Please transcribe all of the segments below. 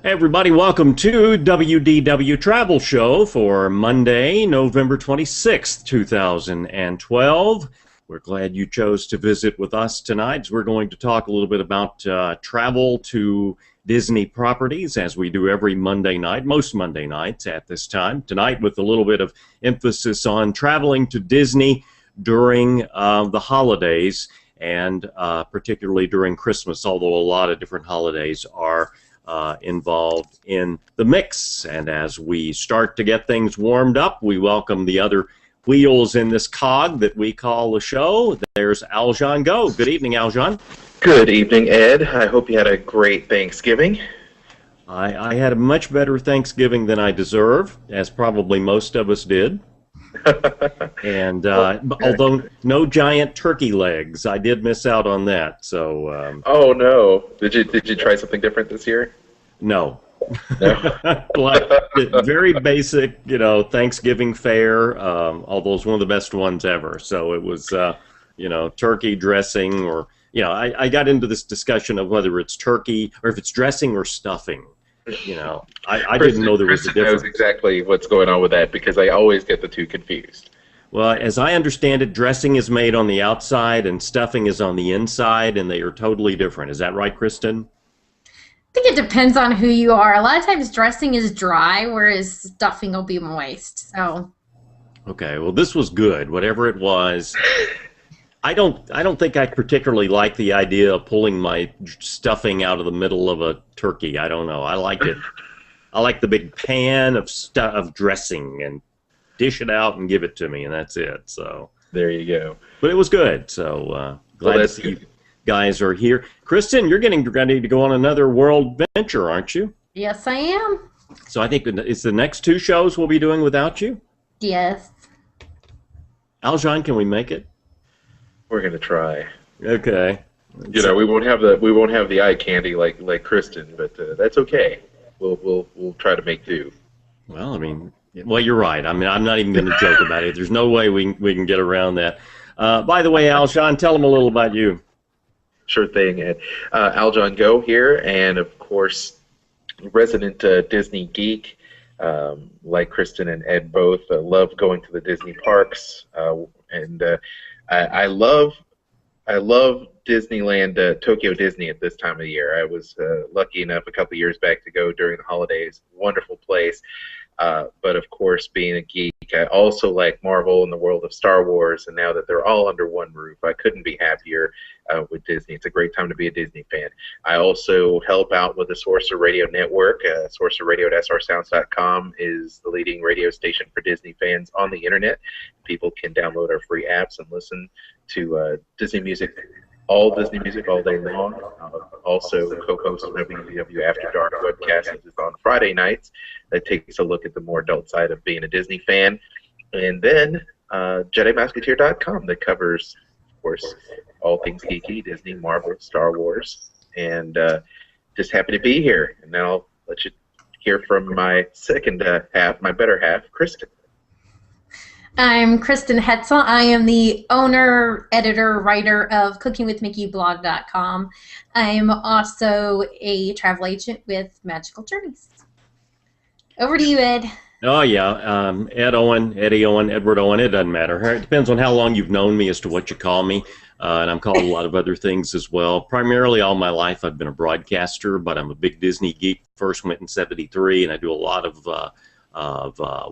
Hey everybody, welcome to WDW Travel Show for Monday, November 26th, 2012. We're glad you chose to visit with us tonight. We're going to talk a little bit about travel to Disney properties, as we do every Monday night, most Monday nights at this time. Tonight with a little bit of emphasis on traveling to Disney during the holidays, and particularly during Christmas, although a lot of different holidays are involved in the mix. And as we start to get things warmed up, we welcome the other wheels in this cog that we call the show. There's Aljon Go. Good evening, Aljon. Good evening, Ed. I hope you had a great Thanksgiving. I had a much better Thanksgiving than I deserve, as probably most of us did. And although no giant turkey legs, I did miss out on that. So. Oh no! Did you try something different this year? No. Like very basic, Thanksgiving fare. Although it's one of the best ones ever. So it was, turkey dressing, or I got into this discussion of whether it's turkey or if it's dressing or stuffing. I didn't know there was a difference. Knows exactly what's going on with that, because I always get the two confused. Well, as I understand it, dressing is made on the outside and stuffing is on the inside, and they are totally different. Is that right, Kristen? I think it depends on who you are. A lot of times dressing is dry, whereas stuffing will be moist. So. Okay, well, this was good, whatever it was. I don't think I particularly like the idea of pulling my stuffing out of the middle of a turkey. I don't know. I like it. I like the big pan of dressing, and dish it out and give it to me, and that's it. So there you go. But it was good. So glad to see you guys are here. Kristen, you're getting ready to go on another world venture, aren't you? Yes, I am. So I think it's the next two shows we'll be doing without you. Yes. Aljon, can we make it? We're gonna try. Okay. We won't have the eye candy like Kristen, but that's okay. We'll try to make do. Well, you're right. I'm not even going to joke about it. There's no way we can get around that. By the way, Aljon, tell them a little about you. Sure thing, Ed. Aljon Go here, and of course, resident Disney geek. Like Kristen and Ed both, love going to the Disney parks, and I love Disneyland, Tokyo Disney at this time of year. I was lucky enough a couple years back to go during the holidays. Wonderful place. But of course, being a geek, I also like Marvel and the world of Star Wars, and now that they're all under one roof, I couldn't be happier with Disney. It's a great time to be a Disney fan. I also help out with the Sorcerer Radio Network. SorcererRadio.srsounds.com is the leading radio station for Disney fans on the internet. People can download our free apps and listen to Disney music, all Disney music, all day long. Also co-host the WDW After Dark webcast, which is on Friday nights. That takes a look at the more adult side of being a Disney fan. And then JediMasketeer.com that covers, of course, all things geeky, Disney, Marvel, Star Wars. And just happy to be here. And now I'll let you hear from my second half, my better half, Kristen. I'm Kristen Hetzel. I am the owner, editor, writer of CookingWithMickeyBlog.com. I'm also a travel agent with Magical Journeys. Over to you, Ed. Oh, yeah. Ed Owen, Eddie Owen, Edward Owen, it doesn't matter. It depends on how long you've known me as to what you call me. And I'm called a lot of other things as well. Primarily all my life I've been a broadcaster, but I'm a big Disney geek. First went in '73, and I do a lot of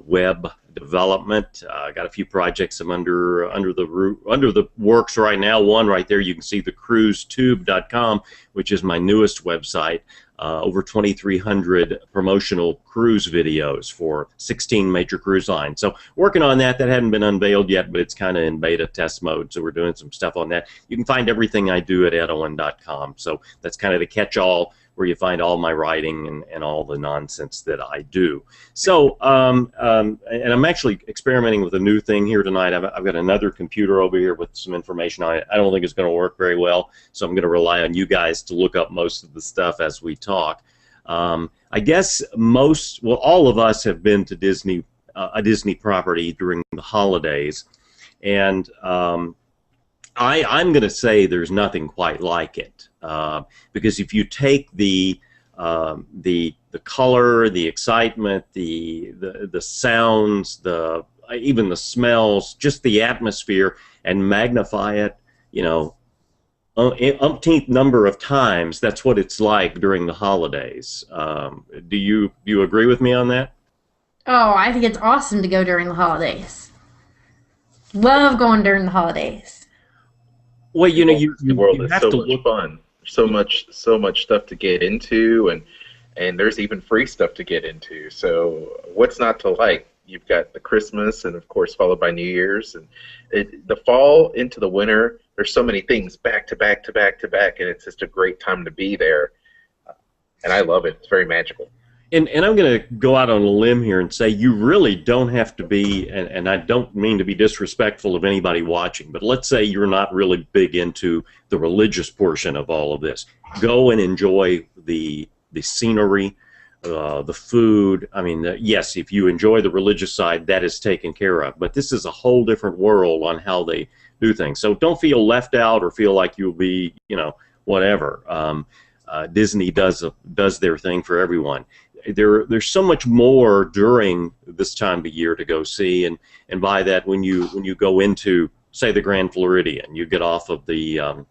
web development. I got a few projects I'm under the works right now. One right there, you can see, the cruisetube.com, which is my newest website. Over 2,300 promotional cruise videos for 16 major cruise lines. So working on that. That hadn't been unveiled yet, but it's kind of in beta test mode. So we're doing some stuff on that. You can find everything I do at edowen.com. So that's kind of the catch-all, where you find all my writing and all the nonsense that I do. So, and I'm actually experimenting with a new thing here tonight. I've got another computer over here with some information on it. I don't think it's going to work very well, so I'm going to rely on you guys to look up most of the stuff as we talk. I guess all of us have been to Disney, a Disney property during the holidays, and I'm going to say there's nothing quite like it, because if you take the The color, the excitement, the sounds, even the smells, just the atmosphere, and magnify it, you know, umpteenth number of times. That's what it's like during the holidays. Do you agree with me on that? Oh, I think it's awesome to go during the holidays. Love going during the holidays. Well, you know, The world you is have so to much look. fun. So much stuff to get into, and there's even free stuff to get into. So what's not to like? You've got the Christmas, and of course followed by New Year's, and the fall into the winter. There's so many things back to back to back to back, and it's just a great time to be there. And I love it. It's very magical. And I'm going to go out on a limb here and say you really don't have to be, and I don't mean to be disrespectful of anybody watching, but let's say you're not really big into the religious portion of all of this. Go and enjoy the scenery, the food. I mean, yes, if you enjoy the religious side, that is taken care of. But this is a whole different world on how they do things. So don't feel left out or feel like you'll be, you know, whatever. Disney does their thing for everyone. There's so much more during this time of year to go see, and by that, when you go into, say, the Grand Floridian, you get off of the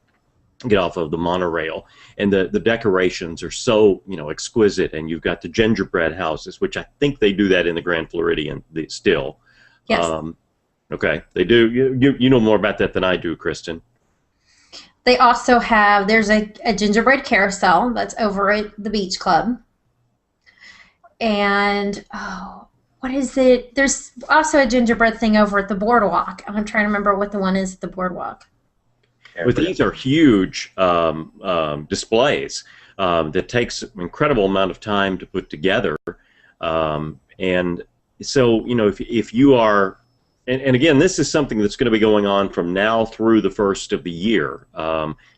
monorail, and the decorations are so, you know, exquisite, and you've got the gingerbread houses, which I think they do that in the Grand Floridian still. Yes. Okay, they do. You know more about that than I do, Kristen. They also have, there's a gingerbread carousel that's over at the beach club. And, oh, what is it? There's also a gingerbread thing over at the boardwalk. I'm trying to remember what the one is at the boardwalk. But these are huge displays that takes an incredible amount of time to put together. And so, you know, if you are, and again, this is something that's going to be going on from now through the first of the year.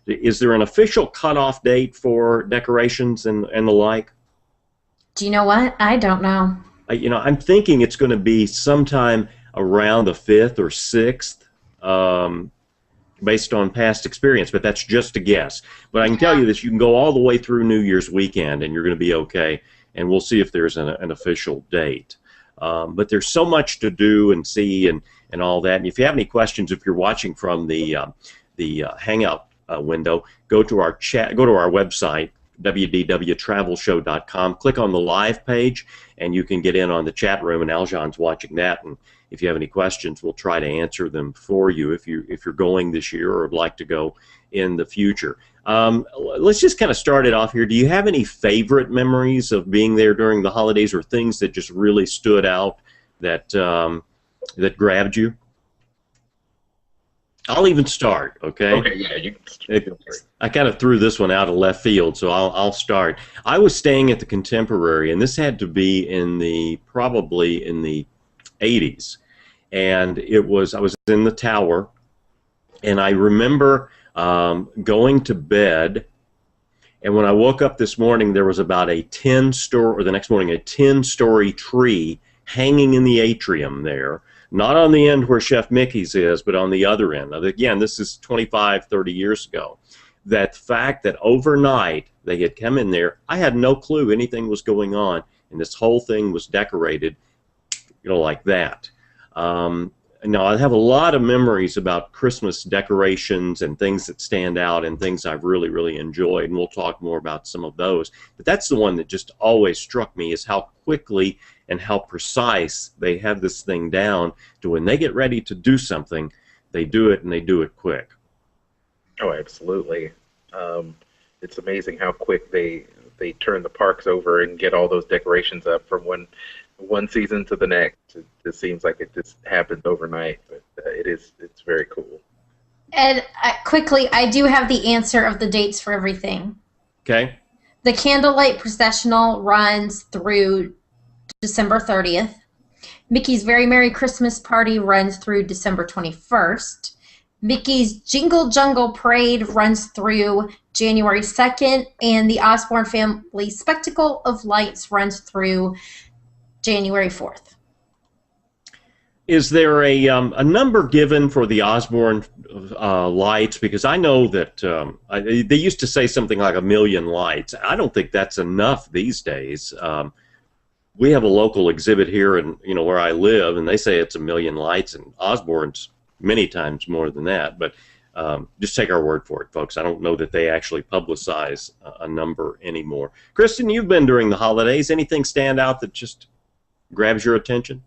Is there an official cutoff date for decorations and the like? Do you know what? I don't know. You know, I'm thinking it's going to be sometime around the 5th or 6th, based on past experience, but that's just a guess. But I can tell you this, you can go all the way through New Year's weekend, and you're going to be okay, and we'll see if there's an official date. But there's so much to do and see and all that. And if you have any questions, if you're watching from the Hangout window, go to our website, WDWTravelShow.com. Click on the live page, and you can get in on the chat room, and Aljon's watching that. And if you have any questions, we'll try to answer them for you if you're going this year or would like to go in the future. Let's just kind of start it off here. Do you have any favorite memories of being there during the holidays, or things that just really stood out that that grabbed you? I'll even start, okay? Okay, yeah, you can start. I kind of threw this one out of left field, so I'll start. I was staying at the Contemporary, and this had to be probably in the 80s, and I was in the tower, and I remember going to bed, and when I woke up this morning, there was about a 10-story tree hanging in the atrium there. Not on the end where Chef Mickey's is, but on the other end. Now, again, this is 25, 30 years ago. That fact that overnight they had come in there, I had no clue anything was going on, and this whole thing was decorated, you know, like that. Now, I have a lot of memories about Christmas decorations and things that stand out and things I've really, really enjoyed, and we'll talk more about some of those. But that's the one that just always struck me, is how quickly and how precise they have this thing down to when they get ready to do something, they do it, and they do it quick. Oh, absolutely. It's amazing how quick they turn the parks over and get all those decorations up from one season to the next. It seems like it just happens overnight, but it's very cool. And quickly, I do have the answer of the dates for everything. Okay. The Candlelight Processional runs through December 30th. Mickey's Very Merry Christmas Party runs through December 21st. Mickey's Jingle Jungle Parade runs through January 2nd, and the Osborne Family Spectacle of Lights runs through January 4th. Is there a number given for the Osborne lights? Because I know that they used to say something like 1,000,000 lights. I don't think that's enough these days. We have a local exhibit here, in where I live, and they say it's 1,000,000 lights, and Osborne's many times more than that. But just take our word for it, folks. I don't know that they actually publicize a number anymore. Kristen, you've been during the holidays. Anything stand out that just grabs your attention?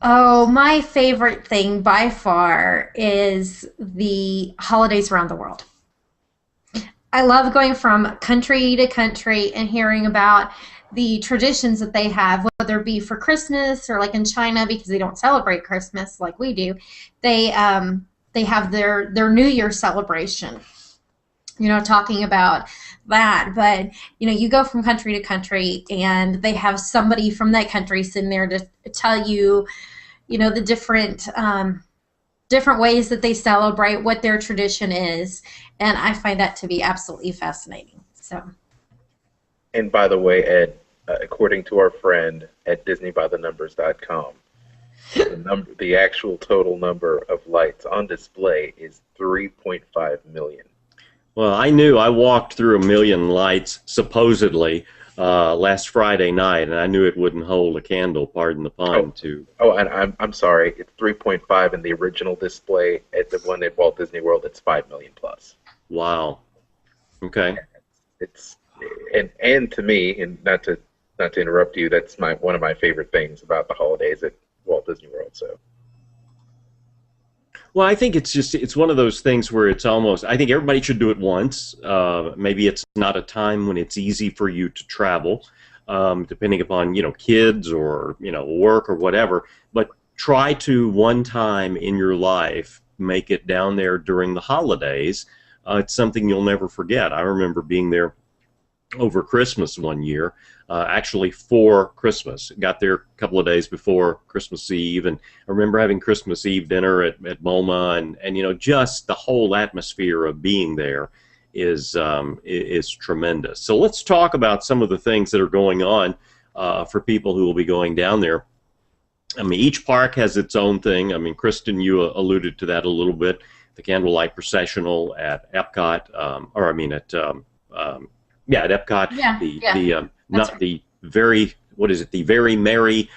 Oh, my favorite thing by far is the holidays around the world. I love going from country to country and hearing about the traditions that they have, whether it be for Christmas or like in China, because they don't celebrate Christmas like we do. They have their New Year celebration. Talking about that, but you go from country to country, and they have somebody from that country sitting there to tell you, the different ways that they celebrate, what their tradition is, and I find that to be absolutely fascinating. So. And by the way, Ed, according to our friend at DisneyByTheNumbers.com, the actual total number of lights on display is 3.5 million. Well, I walked through 1,000,000 lights, supposedly, last Friday night, and I knew it wouldn't hold a candle, pardon the pun, to... Oh, and I'm sorry, it's 3.5 in the original display. At the one at Walt Disney World, it's 5 million plus. Wow. Okay. It's and to me, and not to interrupt you, that's one of my favorite things about the holidays at Walt Disney World. So. Well, I think it's one of those things where it's almost, I think everybody should do it once. Maybe it's not a time when it's easy for you to travel, depending upon, kids or, work or whatever. But try to, one time in your life, make it down there during the holidays. It's something you'll never forget. I remember being there over Christmas one year, actually for Christmas. Got there a couple of days before Christmas Eve, and I remember having Christmas Eve dinner at MoMA, and just the whole atmosphere of being there is tremendous. So let's talk about some of the things that are going on for people who will be going down there. I mean, each park has its own thing. I mean, Kristen, you alluded to that a little bit. The candlelight processional at Epcot, at Epcot. The Very Merry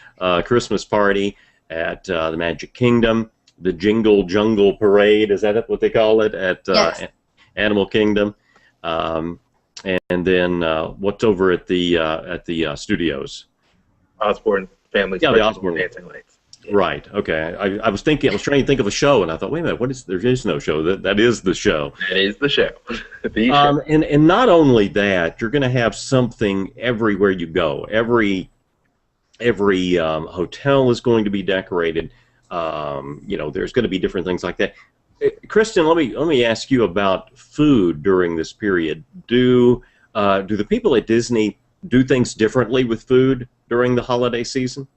Christmas Party at the Magic Kingdom, the Jingle Jungle Parade, is that what they call it, at Yes. Animal Kingdom, and then what's over at the studios? Osborne Family Yeah, the Osborne Dancing Lights. Right. Okay. I was trying to think of a show, and I thought, wait a minute, there is no show. That is the show. That is the show. The show. And not only that, you're going to have something everywhere you go. Every hotel is going to be decorated. There's going to be different things like that. Kristen, let me ask you about food during this period. Do the people at Disney do things differently with food during the holiday season?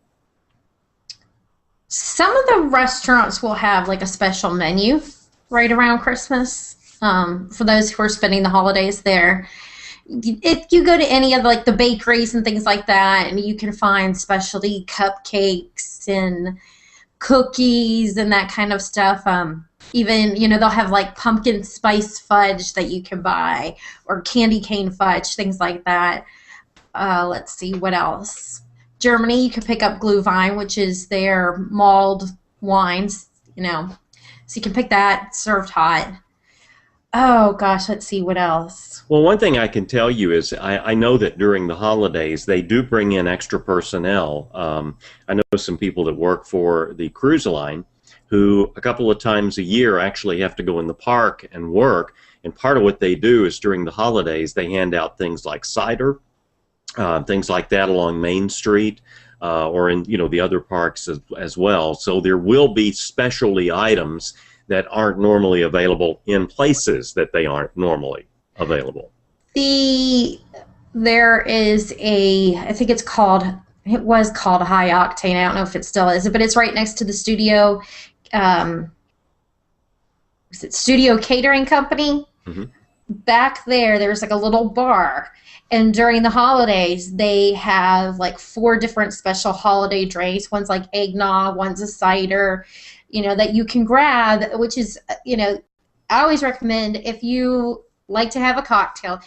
Some of the restaurants will have like a special menu right around Christmas for those who are spending the holidays there. If you go to any of the bakeries and things like that, and you can find specialty cupcakes and cookies and that kind of stuff. Even, they'll have like pumpkin spice fudge that you can buy, or candy cane fudge, things like that. Let's see, what else? Germany, you can pick up Glühwein, which is their mulled wines, so you can pick that, served hot. Oh gosh, let's see, what else? Well, one thing I can tell you is I know that during the holidays they do bring in extra personnel. I know some people that work for the cruise line who a couple of times a year actually have to go in the park and work, and part of what they do is during the holidays they hand out things like cider, things like that along Main Street, or in the other parks as well. So there will be specialty items that aren't normally available in places that they aren't normally available. There is I think it was called High Octane. I don't know if it still is, but it's right next to the studio. Is it Studio Catering Company? Mm-hmm. back there's like a little bar, and during the holidays they have like 4 different special holiday drinks. One's like eggnog, one's a cider, that you can grab, which is, I always recommend, if you like to have a cocktail,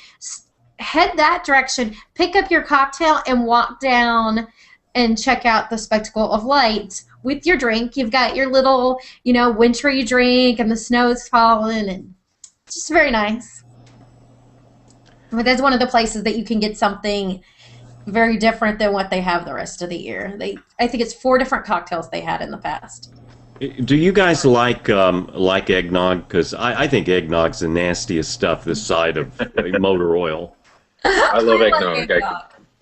head that direction, pick up your cocktail, and walk down and check out the Spectacle of Lights with your drink. You've got your little, wintry drink, and the snow's falling, and it's just very nice. But that's one of the places that you can get something very different than what they have the rest of the year. I think it's 4 different cocktails they had in the past. Do you guys like eggnog? Because I think eggnog's the nastiest stuff this side of motor oil. I love eggnog.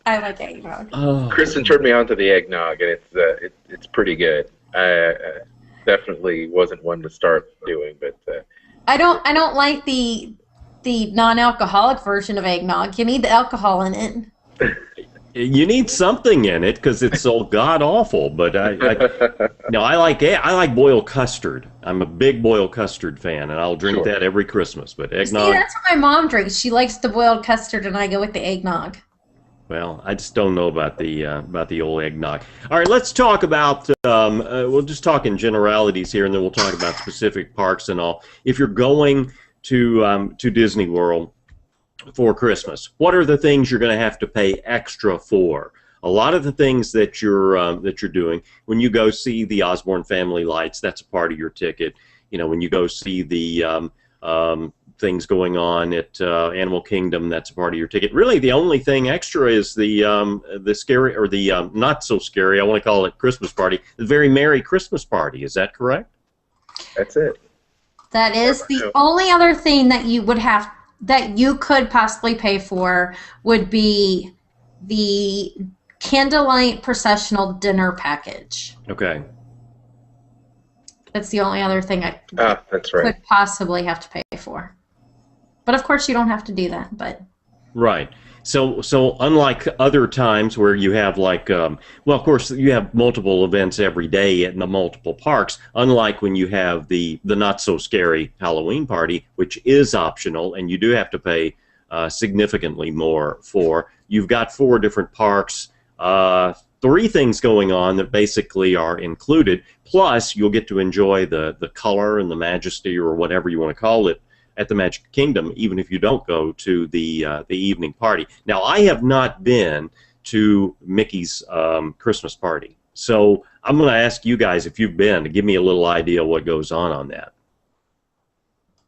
I like eggnog. Oh. Kristen turned me on to the eggnog, and it's pretty good. I definitely wasn't one to start doing, but I don't like the non-alcoholic version of eggnog. You need the alcohol in it. You need something in it because it's so god awful. But I like boiled custard. I'm a big boiled custard fan, and I'll drink that every Christmas. But eggnog. See, that's what my mom drinks. She likes the boiled custard, and I go with the eggnog. Well, I just don't know about the old eggnog. All right, let's talk about. We'll just talk in generalities here, and then we'll talk about specific parks and all. If you're going to Disney World for Christmas, what are the things you're going to have to pay extra for? A lot of the things that you're doing when you go see the Osborne Family Lights, that's a part of your ticket. When you go see the things going on at Animal Kingdom, that's a part of your ticket. Really, the only thing extra is the scary, or the not so scary, I want to call it, Christmas party, the Very Merry Christmas Party. Is that correct? That's it. That is the only other thing that you could possibly pay for would be the candlelight processional dinner package. Okay. That's the only other thing I that's right. could possibly have to pay for. But of course you don't have to do that. But right. So unlike other times where you have of course you have multiple events every day at the multiple parks, unlike when you have the not so scary Halloween party, which is optional and you do have to pay significantly more for. You've got 4 different parks, 3 things going on that basically are included, plus you'll get to enjoy the color and the majesty, or whatever you want to call it, at the Magic Kingdom, even if you don't go to the evening party. Now, I have not been to Mickey's Christmas party, so I'm going to ask you guys, if you've been, to give me a little idea what goes on that.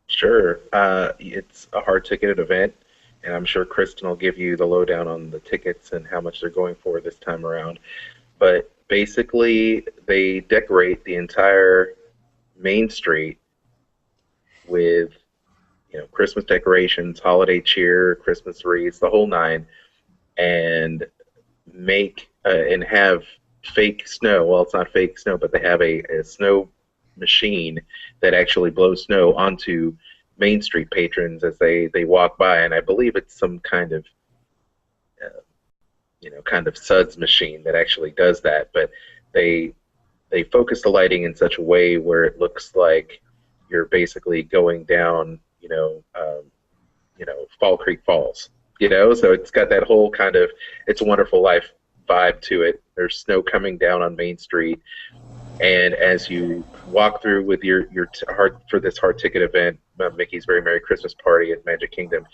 Sure. It's a hard-ticketed event, and I'm sure Kristen will give you the lowdown on the tickets and how much they're going for this time around. But basically, they decorate the entire Main Street with Christmas decorations, holiday cheer, Christmas wreaths, the whole 9, and make and have fake snow. Well, it's not fake snow, but they have a snow machine that actually blows snow onto Main Street patrons as they walk by, and I believe it's some kind of suds machine that actually does that. But they focus the lighting in such a way where it looks like you're basically going down Fall Creek Falls, so it's got that whole kind of It's a Wonderful Life vibe to it. There's snow coming down on Main Street, and as you walk through with your for this hard ticket event, Mickey's Very Merry Christmas Party at Magic Kingdom,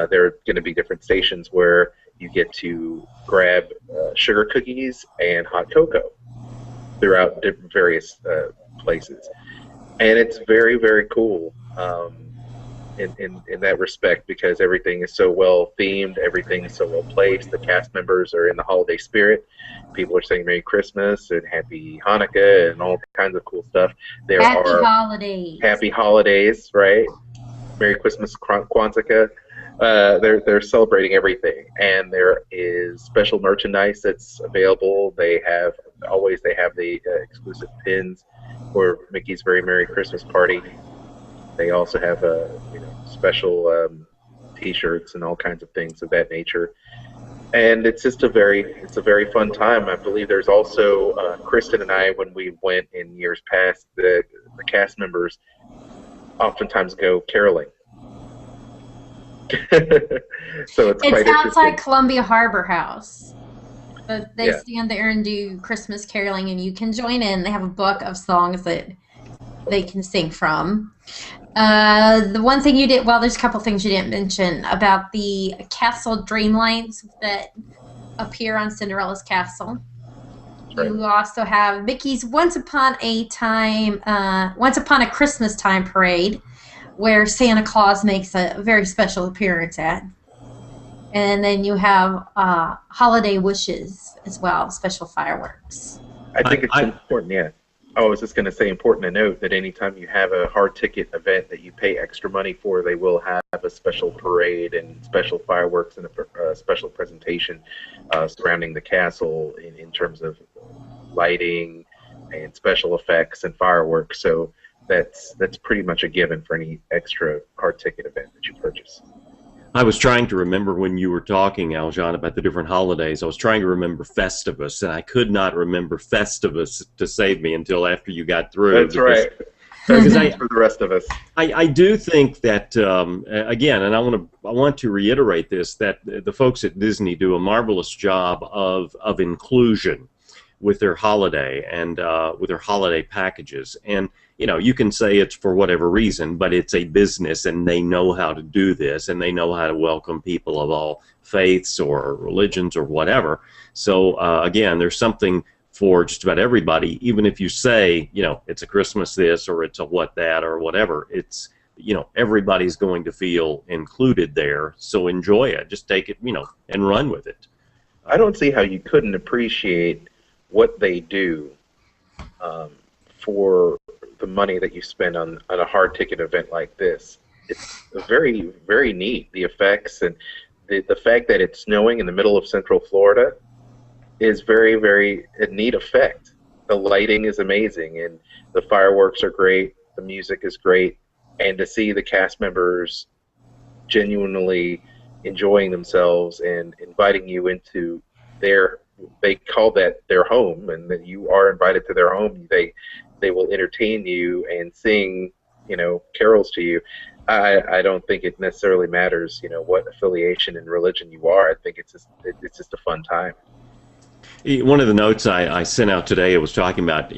there are going to be different stations where you get to grab sugar cookies and hot cocoa throughout different various places, and it's very, very cool. In that respect, because everything is so well themed, everything is so well placed. The cast members are in the holiday spirit. People are saying Merry Christmas and Happy Hanukkah and all kinds of cool stuff. Happy holidays. Happy holidays, right? Merry Christmas, Kwanzaa. They're celebrating everything, and there is special merchandise that's available. They have the exclusive pins for Mickey's Very Merry Christmas Party. They also have special T-shirts and all kinds of things of that nature, and it's a very fun time. I believe there's also Kristen and I, when we went in years past, the cast members oftentimes go caroling So it's It's quite interesting. outside Columbia Harbor House. But they Yeah. stand there and do Christmas caroling, and you can join in. They have a book of songs that they can sing from. The one thing you did, well, there's a couple things you didn't mention about the castle dream lights that appear on Cinderella's castle. Right. You also have Mickey's Once Upon a Christmas Time parade, where Santa Claus makes a very special appearance at. And then you have holiday wishes as well, special fireworks. I think it's important, yeah. Oh, I was just going to say, important to note that anytime you have a hard ticket event that you pay extra money for, they will have a special parade and special fireworks and a special presentation surrounding the castle in terms of lighting and special effects and fireworks. So that's pretty much a given for any extra hard ticket event that you purchase. I was trying to remember when you were talking, Aljon, about the different holidays. I was trying to remember Festivus, and I could not remember Festivus to save me until after you got through. That's right. Because for the rest of us. I do think that, again, and I want to reiterate this, that the folks at Disney do a marvelous job of inclusion with their holiday and with their holiday packages. And you can say it's for whatever reason, but it's a business, and they know how to do this, and they know how to welcome people of all faiths or religions or whatever. So again, there's something for just about everybody. Even if you say, it's a Christmas this or it's a what that or whatever, it's everybody's going to feel included there. So enjoy it. Just take it, and run with it. I don't see how you couldn't appreciate what they do for the money that you spend on a hard ticket event like this. It's very, very neat. The effects and the fact that it's snowing in the middle of Central Florida is very, very a neat effect. The lighting is amazing, and the fireworks are great. The music is great, and to see the cast members genuinely enjoying themselves and inviting you into they call that their home, and that you are invited to their home. They will entertain you and sing, carols to you. I don't think it necessarily matters, what affiliation and religion you are. I think it's just a fun time. One of the notes I sent out today was talking about,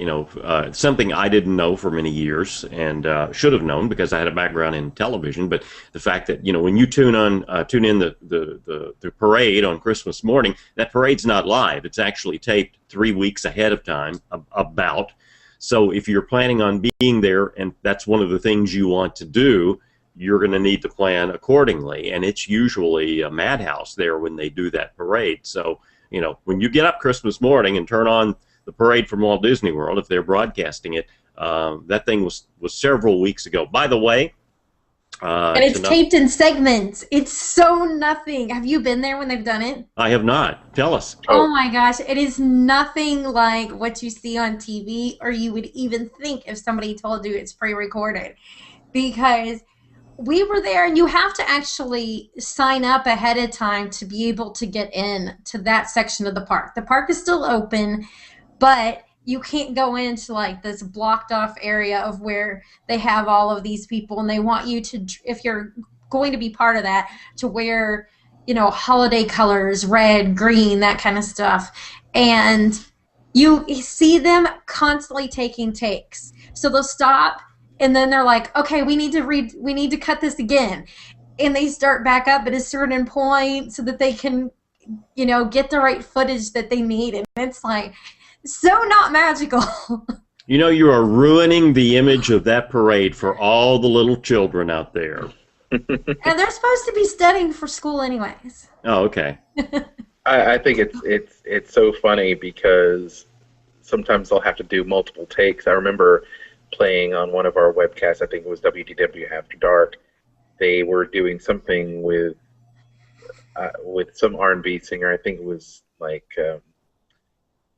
something I didn't know for many years and should have known because I had a background in television. But the fact that, when you tune in the parade on Christmas morning, that parade's not live. It's actually taped 3 weeks ahead of time about. So if you're planning on being there and that's one of the things you want to do, you're going to need to plan accordingly. And it's usually a madhouse there when they do that parade. So, when you get up Christmas morning and turn on the parade from Walt Disney World, if they're broadcasting it, that thing was several weeks ago. By the way, and it's taped in segments. It's so nothing. Have you been there when they've done it? I have not. Tell us. Oh my gosh, it is nothing like what you see on TV, or you would even think if somebody told you it's pre-recorded, because we were there, and you have to actually sign up ahead of time to be able to get in to that section of the park. The park is still open, but you can't go into like this blocked off area of where they have all of these people, and they want you to, if you're going to be part of that, to wear, holiday colors, red, green, that kind of stuff. And you see them constantly taking takes. So they'll stop, and then they're like, okay, we need to cut this again. And they start back up at a certain point so that they can, get the right footage that they need. And it's like, so not magical. You are ruining the image of that parade for all the little children out there. And they're supposed to be studying for school anyways. Oh, okay. I think it's so funny because sometimes they'll have to do multiple takes. I remember playing on one of our webcasts, I think it was WDW After Dark. They were doing something with some R&B singer. I think it was like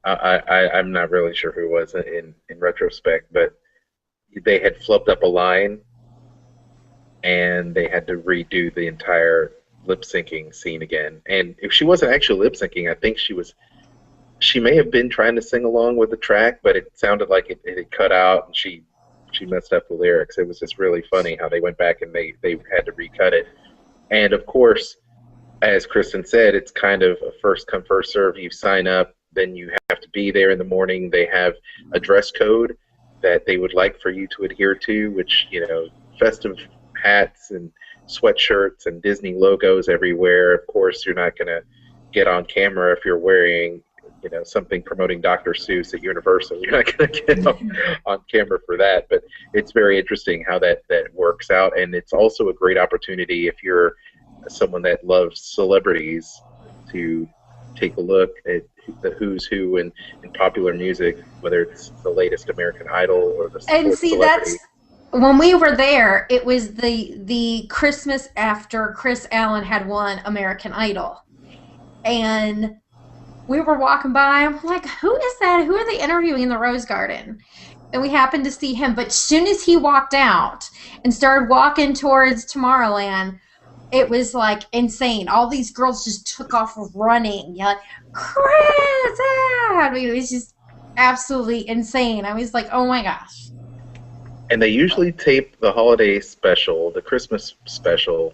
I'm not really sure who it was in retrospect, but they had flubbed up a line, and they had to redo the entire lip syncing scene again. And if she wasn't actually lip syncing, I think she may have been trying to sing along with the track, but it sounded like it had cut out, and she messed up the lyrics. It was just really funny how they went back and they had to recut it. And of course, as Kristen said, it's kind of a first come, first serve. You sign up, then you have to be there in the morning. They have a dress code that they would like for you to adhere to, which, festive hats and sweatshirts and Disney logos everywhere. Of course, you're not going to get on camera if you're wearing, something promoting Dr. Seuss at Universal. You're not going to get on camera for that. But it's very interesting how that works out. And it's also a great opportunity if you're someone that loves celebrities to take a look at the who's who in popular music, whether it's the latest American Idol or the And see, celebrity. that's when we were there. It was the Christmas after Chris Allen had won American Idol, and we were walking by. I'm like, who is that? Who are they interviewing in the Rose Garden? And we happened to see him. But as soon as he walked out and started walking towards Tomorrowland, it was like insane. All these girls just took off running. You're like, Chris! I mean, it was just absolutely insane. I was like, oh my gosh. And they usually tape the holiday special, the Christmas special,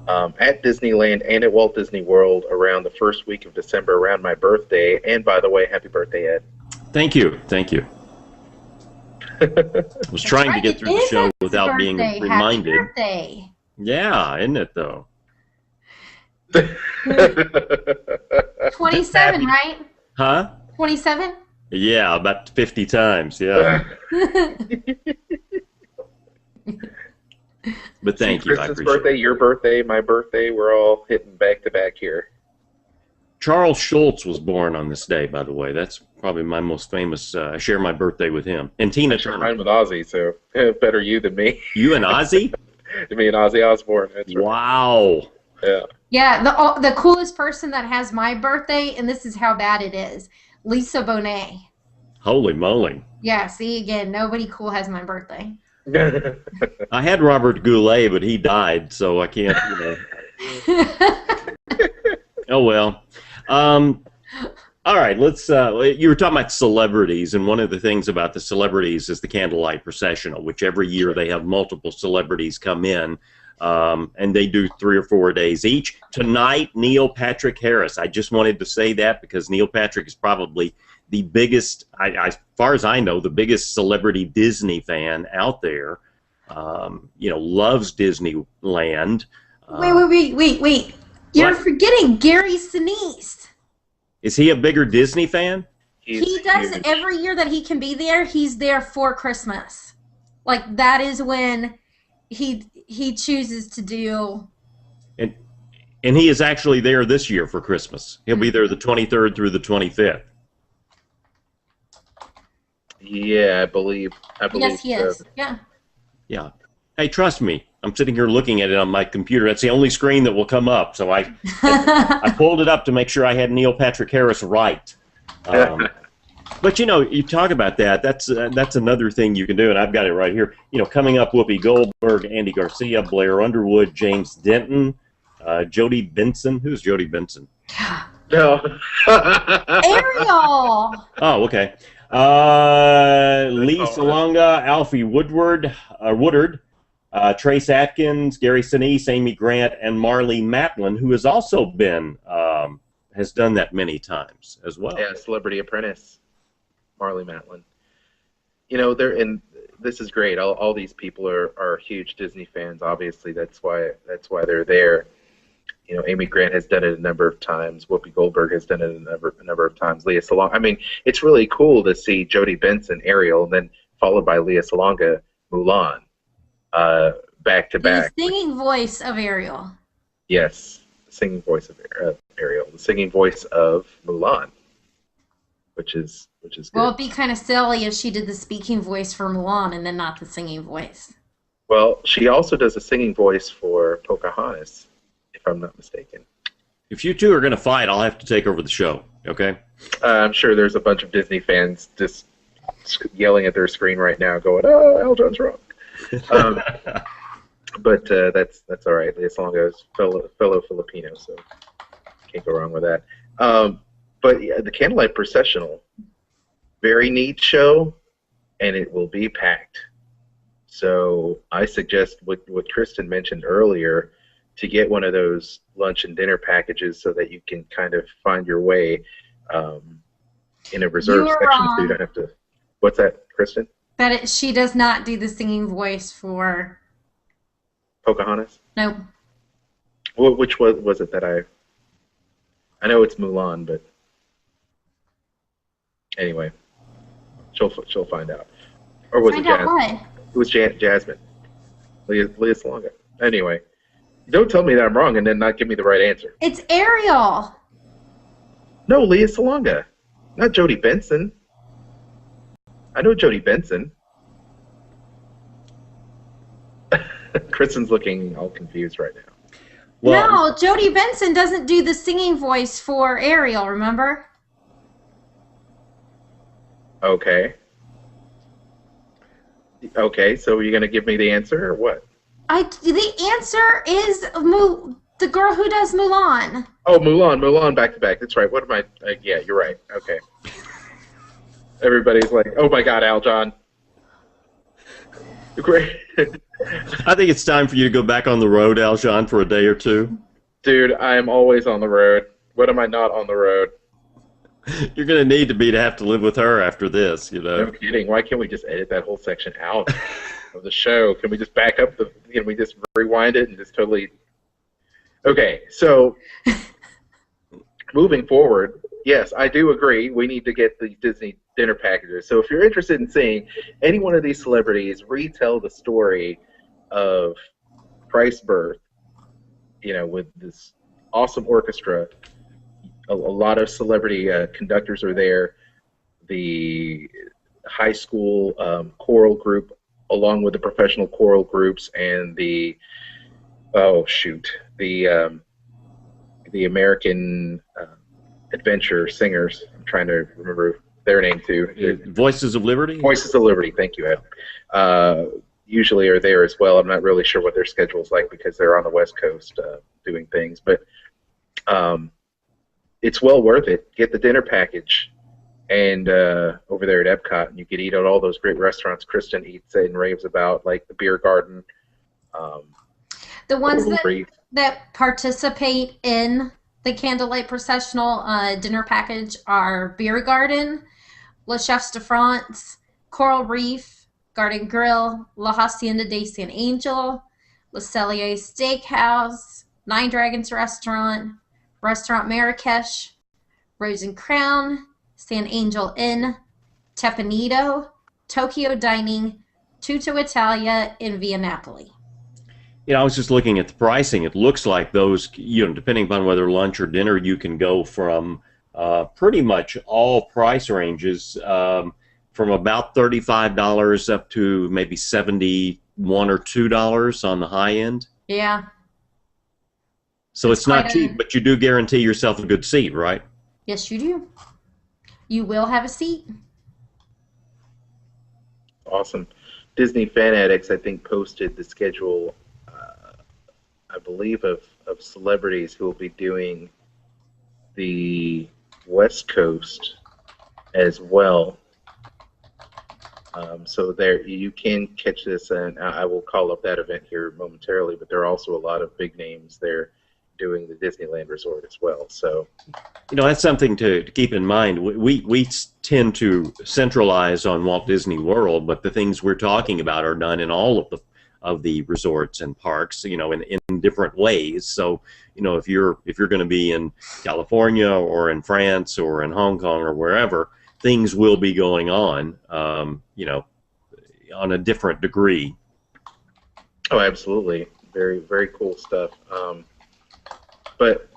at Disneyland and at Walt Disney World around the first week of December, around my birthday. And by the way, happy birthday, Ed. Thank you. I was trying to get through the show without being reminded. Happy birthday. Yeah, isn't it though? 27, right? Huh? 27? Yeah, about 50 times, yeah. But thank you, I Kristen's appreciate birthday, it. your birthday, my birthday, we're all hitting back to back here. Charles Schultz was born on this day, by the way. That's probably my most famous. I share my birthday with him. And Tina Turner. Mine with Ozzy, so better you than me. You and Ozzy? Me and Ozzy Osbourne. That's right. Wow. Yeah. Yeah, the coolest person that has my birthday, and this is how bad it is, Lisa Bonet. Holy moly. Yeah, see, again, nobody cool has my birthday. I had Robert Goulet, but he died, so I can't, Oh, well. All right, let's. You were talking about celebrities, and one of the things about the celebrities is the candlelight processional, which every year they have multiple celebrities come in, and they do 3 or 4 days each. Tonight, Neil Patrick Harris. I just wanted to say that because Neil Patrick is probably the biggest, as far as I know, the biggest celebrity Disney fan out there. Loves Disneyland. Wait. You're What? forgetting Gary Sinise. Is he a bigger Disney fan? He does huge. every year that he can be there. He's there for Christmas. Like, that is when he chooses to do. And he is actually there this year for Christmas. He'll be there the 23rd through the 25th. Yeah, I believe. Yes, he so. is. Yeah. Yeah. Hey, trust me. I'm sitting here looking at it on my computer. That's the only screen that will come up. So I pulled it up to make sure I had Neil Patrick Harris right. But you talk about that. That's another thing you can do, and I've got it right here. Coming up, Whoopi Goldberg, Andy Garcia, Blair Underwood, James Denton, Jody Benson. Who's Jody Benson? No. Ariel. Oh, okay. Lee Salonga, Alfie Woodward, Trace Atkins, Gary Sinise, Amy Grant, and Marlee Matlin, who has also been has done that many times as well. Yeah, Celebrity Apprentice, Marlee Matlin. And this is great. All these people are huge Disney fans. Obviously, that's why they're there. Amy Grant has done it a number of times. Whoopi Goldberg has done it a number of times. Leah Salonga. I mean, it's really cool to see Jody Benson, Ariel, and then followed by Leah Salonga, Mulan, back to back. The singing voice of Ariel. Yes, the singing voice of Ariel, the singing voice of Mulan, which is good. Well, it'd be kind of silly if she did the speaking voice for Mulan and then not the singing voice. Well, she also does a singing voice for Pocahontas, if I'm not mistaken. If you two are going to fight, I'll have to take over the show, okay? I'm sure there's a bunch of Disney fans just yelling at their screen right now going, oh, Elton's wrong. But that's all right. Leah Salonga is fellow Filipino, so can't go wrong with that. But yeah, the Candlelight Processional, very neat show, and it will be packed. So I suggest what Kristen mentioned earlier, to get one of those lunch and dinner packages so that you can kind of find your way in a reserved You're section, so you wrong. don't have to. What's that, Kristen? She does not do the singing voice for. Pocahontas? Nope. Which was it that I know it's Mulan, but anyway, she'll find out. Or was Find it out Jasmine? what? It was Jasmine. Leah Salonga. Anyway, don't tell me that I'm wrong and then not give me the right answer. It's Ariel. No, Leah Salonga. Not Jodie Benson. I know Jodie Benson. Kristen's looking all confused right now. Well, No, Jodie Benson doesn't do the singing voice for Ariel, remember? Okay. Okay, so are you going to give me the answer or what? The answer is the girl who does Mulan. Oh, Mulan, back to back. That's right. What am I? Yeah, you're right. Okay. Everybody's like, "Oh my God, Aljon." Great, I think it's time for you to go back on the road, Aljon, for a day or two. dude. I am always on the road. When am I not on the road? You're going to need to have to live with her after this, you know. No kidding. Why can't we just edit that whole section out of the show? Can we just back up can we just rewind it and just totally? Okay, so moving forward, yes, I do agree. We need to get the Disney dinner packages. So if you're interested in seeing any one of these celebrities retell the story of Christ's birth, with this awesome orchestra, a lot of celebrity conductors are there. The high school choral group, along with the professional choral groups, and the American adventure singers. I'm trying to remember their name too. Voices of Liberty? Voices of Liberty. Thank you, Adam. Usually are there as well. I'm not really sure what their schedule's like because they're on the West Coast doing things, but it's well worth it. Get the dinner package, and over there at Epcot, and you could eat at all those great restaurants Kristen eats and raves about, like the Beer Garden. The ones Coral Reef. that participate in the Candlelight Processional dinner package are Beer Garden, Le Chefs de France, Coral Reef, Garden Grill, La Hacienda de San Angel, Le Cellier Steakhouse, Nine Dragons Restaurant, Restaurant Marrakesh, Rose and Crown, San Angel Inn, Tepanito, Tokyo Dining, Tutto Italia, and Via Napoli. I was just looking at the pricing. It looks like those, depending upon whether lunch or dinner, you can go from pretty much all price ranges, from about $35 up to maybe $71 or $2 on the high end. Yeah. So it's not cheap, but you do guarantee yourself a good seat, right? Yes, you do. You will have a seat. Awesome. Disney Fan Addicts, I think, posted the schedule, I believe, of celebrities who will be doing the West Coast as well. So there, you can catch this, and I will call up that event here momentarily, but there are also a lot of big names there doing the Disneyland Resort as well. So, that's something to keep in mind. We tend to centralize on Walt Disney World, but the things we're talking about are done in all of the resorts and parks, in different ways. So, if you're going to be in California or in France or in Hong Kong or wherever, things will be going on, on a different degree. Oh, absolutely. Very, very cool stuff. But,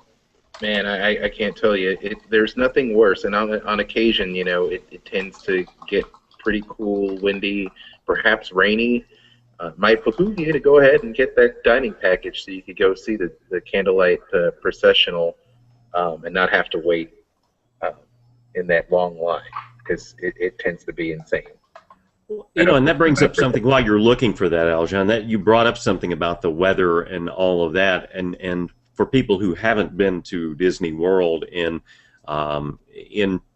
man, I can't tell you, there's nothing worse. And on occasion, it tends to get pretty cool, windy, perhaps rainy. Might behoove you to go ahead and get that dining package so you could go see the Candlelight Processional and not have to wait in that long line, because it tends to be insane. And that brings up something while you're looking for that, Aljon, that you brought up something about the weather and all of that, and for people who haven't been to Disney World in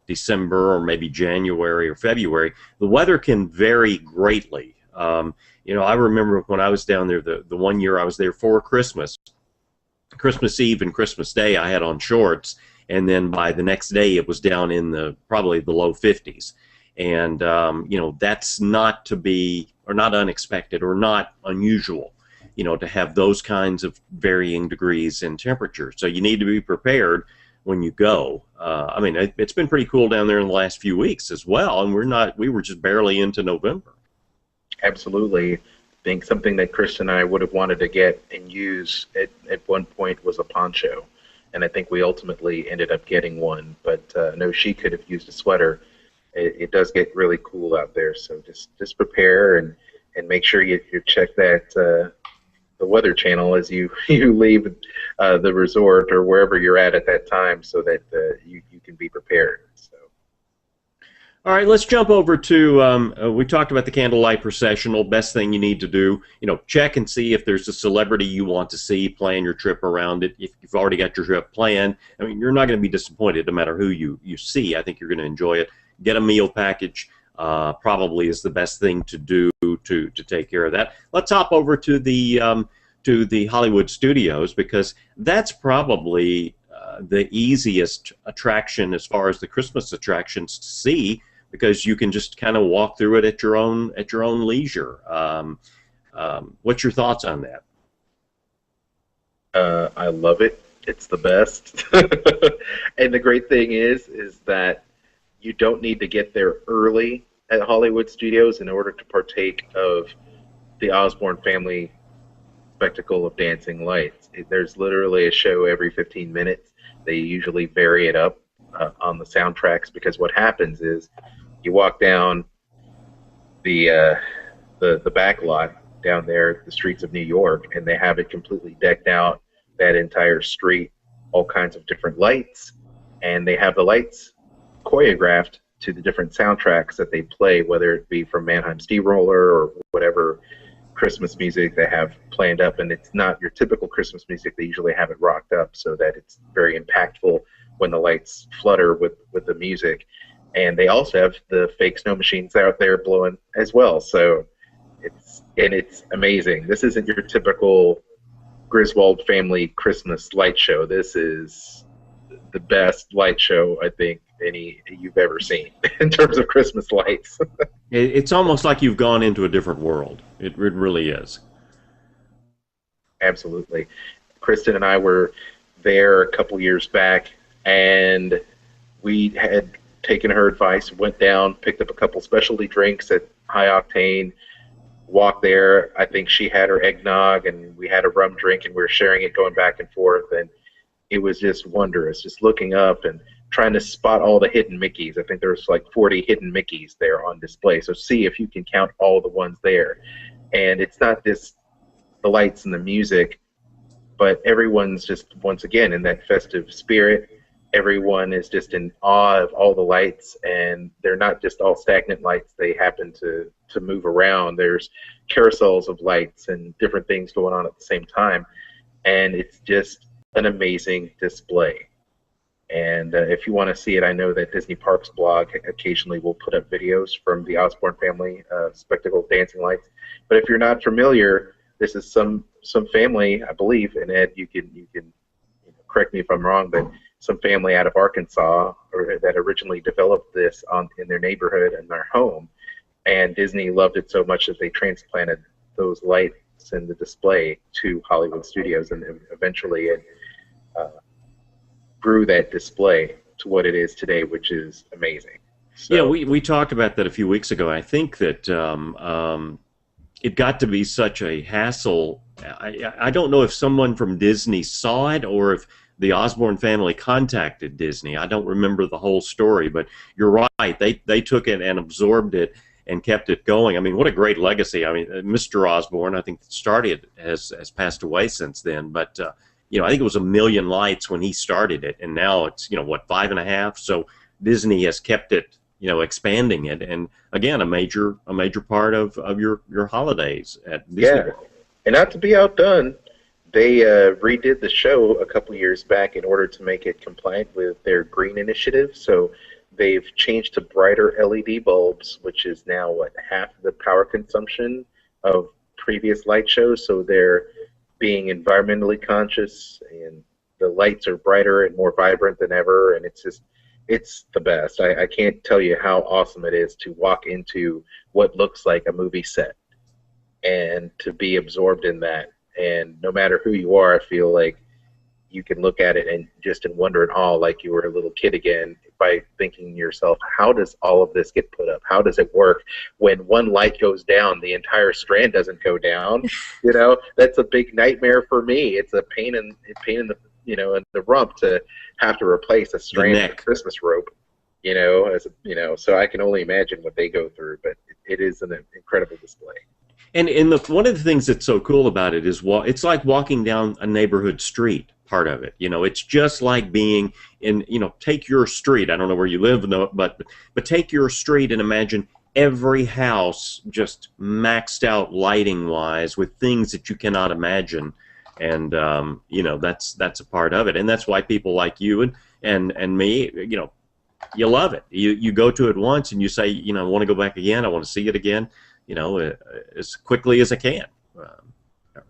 December or maybe January or February, the weather can vary greatly. I remember when I was down there, the one year I was there for Christmas, Christmas Eve and Christmas Day, I had on shorts, and then by the next day, it was down in the probably the low 50s. And that's not to be, or not unexpected, or not unusual, to have those kinds of varying degrees in temperature. So you need to be prepared when you go. I mean, it's been pretty cool down there in the last few weeks as well, and we were just barely into November. Absolutely. I think something that Chris and I would have wanted to get and use at one point was a poncho. And I think we ultimately ended up getting one, but no, she could have used a sweater. It does get really cool out there, so just prepare and make sure you check that the Weather Channel as you leave the resort or wherever you're at that time, so that you can be prepared. So. All right, let's jump over to, we talked about the candlelight processional. Best thing you need to do, check and see if there's a celebrity you want to see, plan your trip around it. If you've already got your trip planned, I mean, you're not going to be disappointed no matter who you see. I think you're going to enjoy it. Get a meal package probably is the best thing to do to take care of that. Let's hop over to the Hollywood Studios, because that's probably the easiest attraction as far as the Christmas attractions to see, because you can just kind of walk through it at your own leisure. What's your thoughts on that? I love it. It's the best. And the great thing is that you don't need to get there early at Hollywood Studios in order to partake of the Osborne family spectacle of dancing lights. There's literally a show every 15 minutes. They usually vary it up on the soundtracks, because what happens is you walk down the back lot down there, the streets of New York, and they have it completely decked out, that entire street, all kinds of different lights, and they have the lights choreographed to the different soundtracks that they play, whether it be from Mannheim Steamroller or whatever Christmas music they have planned up. And it's not your typical Christmas music. They usually have it rocked up so that it's very impactful when the lights flutter with the music. And they also have the fake snow machines out there blowing as well. So it's amazing. This isn't your typical Griswold family Christmas light show. This is the best light show I think any you've ever seen in terms of Christmas lights. It's almost like you've gone into a different world. It really is. Absolutely. Kristen and I were there a couple years back, and we had taken her advice, went down, picked up a couple specialty drinks at High Octane, walked there. I think she had her eggnog, and we had a rum drink, and we were sharing it, going back and forth, and it was just wondrous, just looking up and trying to spot all the hidden Mickeys. I think there's like 40 hidden Mickeys there on display. So see if you can count all the ones there. And it's not just the lights and the music, but everyone's just, once again, in that festive spirit. Everyone is just in awe of all the lights, and they're not just all stagnant lights. They happen to move around. There's carousels of lights and different things going on at the same time. And it's just an amazing display. And if you want to see it, I know that Disney Parks blog occasionally will put up videos from the Osborne family spectacle dancing lights. But if you're not familiar, this is some family, I believe, and Ed, you can correct me if I'm wrong, but some family out of Arkansas that originally developed this in their neighborhood and their home, and Disney loved it so much that they transplanted those lights and the display to Hollywood Studios, and eventually it grew that display to what it is today, which is amazing. So, yeah, we talked about that a few weeks ago. I think that it got to be such a hassle. I don't know if someone from Disney saw it or if the Osborne family contacted Disney. I don't remember the whole story, but you're right. They took it and absorbed it and kept it going. I mean, what a great legacy. I mean, Mr. Osborne, I think started, has passed away since then, but I think it was 1 million lights when he started it, and now it's, 5.5. So Disney has kept it, expanding it, and again, a major part of your holidays at Disney. Yeah, and not to be outdone, they redid the show a couple years back in order to make it compliant with their green initiative. So they've changed to brighter LED bulbs, which is now half the power consumption of previous light shows. So they're being environmentally conscious, and the lights are brighter and more vibrant than ever, and it's the best. I can't tell you how awesome it is to walk into what looks like a movie set and to be absorbed in that. And no matter who you are, I feel like you can look at it and just in wonder and awe, like you were a little kid again, by thinking to yourself, how does all of this get put up? How does it work? When one light goes down, the entire strand doesn't go down. You know, that's a big nightmare for me. It's a pain in the, you know, in the rump to have to replace a strand of Christmas rope. You know, so I can only imagine what they go through. But it is an incredible display. And one of the things that's so cool about it is it's like walking down a neighborhood street. Part of it, you know, it's just like being in, you know, take your street. I don't know where you live, but take your street and imagine every house just maxed out lighting wise with things that you cannot imagine, and you know, that's a part of it, and that's why people like you and me, you know, you love it. You go to it once and you say, you know, I want to go back again. I want to see it again, you know, as quickly as I can.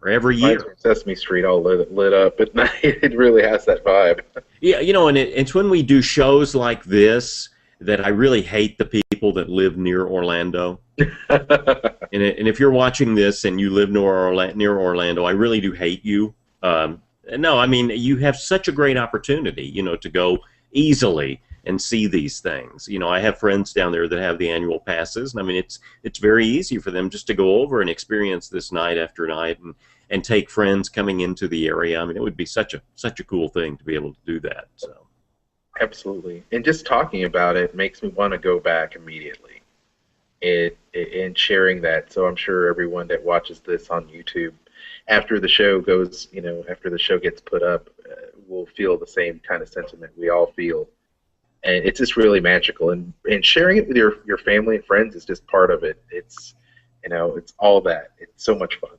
Or every year. Sesame Street all lit up at night. It really has that vibe. Yeah, you know, and it's when we do shows like this that I really hate the people that live near Orlando. and if you're watching this and you live near Orlando, I really do hate you. No, I mean, you have such a great opportunity, you know, to go easily and see these things. You know, I have friends down there that have the annual passes, and I mean, it's very easy for them just to go over and experience this night after night, and take friends coming into the area. I mean, it would be such a cool thing to be able to do that. So, absolutely, and just talking about it makes me want to go back immediately. And sharing that, so I'm sure everyone that watches this on YouTube, after the show goes, you know, after the show gets put up, will feel the same kind of sentiment we all feel. And it's just really magical, and sharing it with your family and friends is just part of it. It's, you know, it's all that. It's so much fun.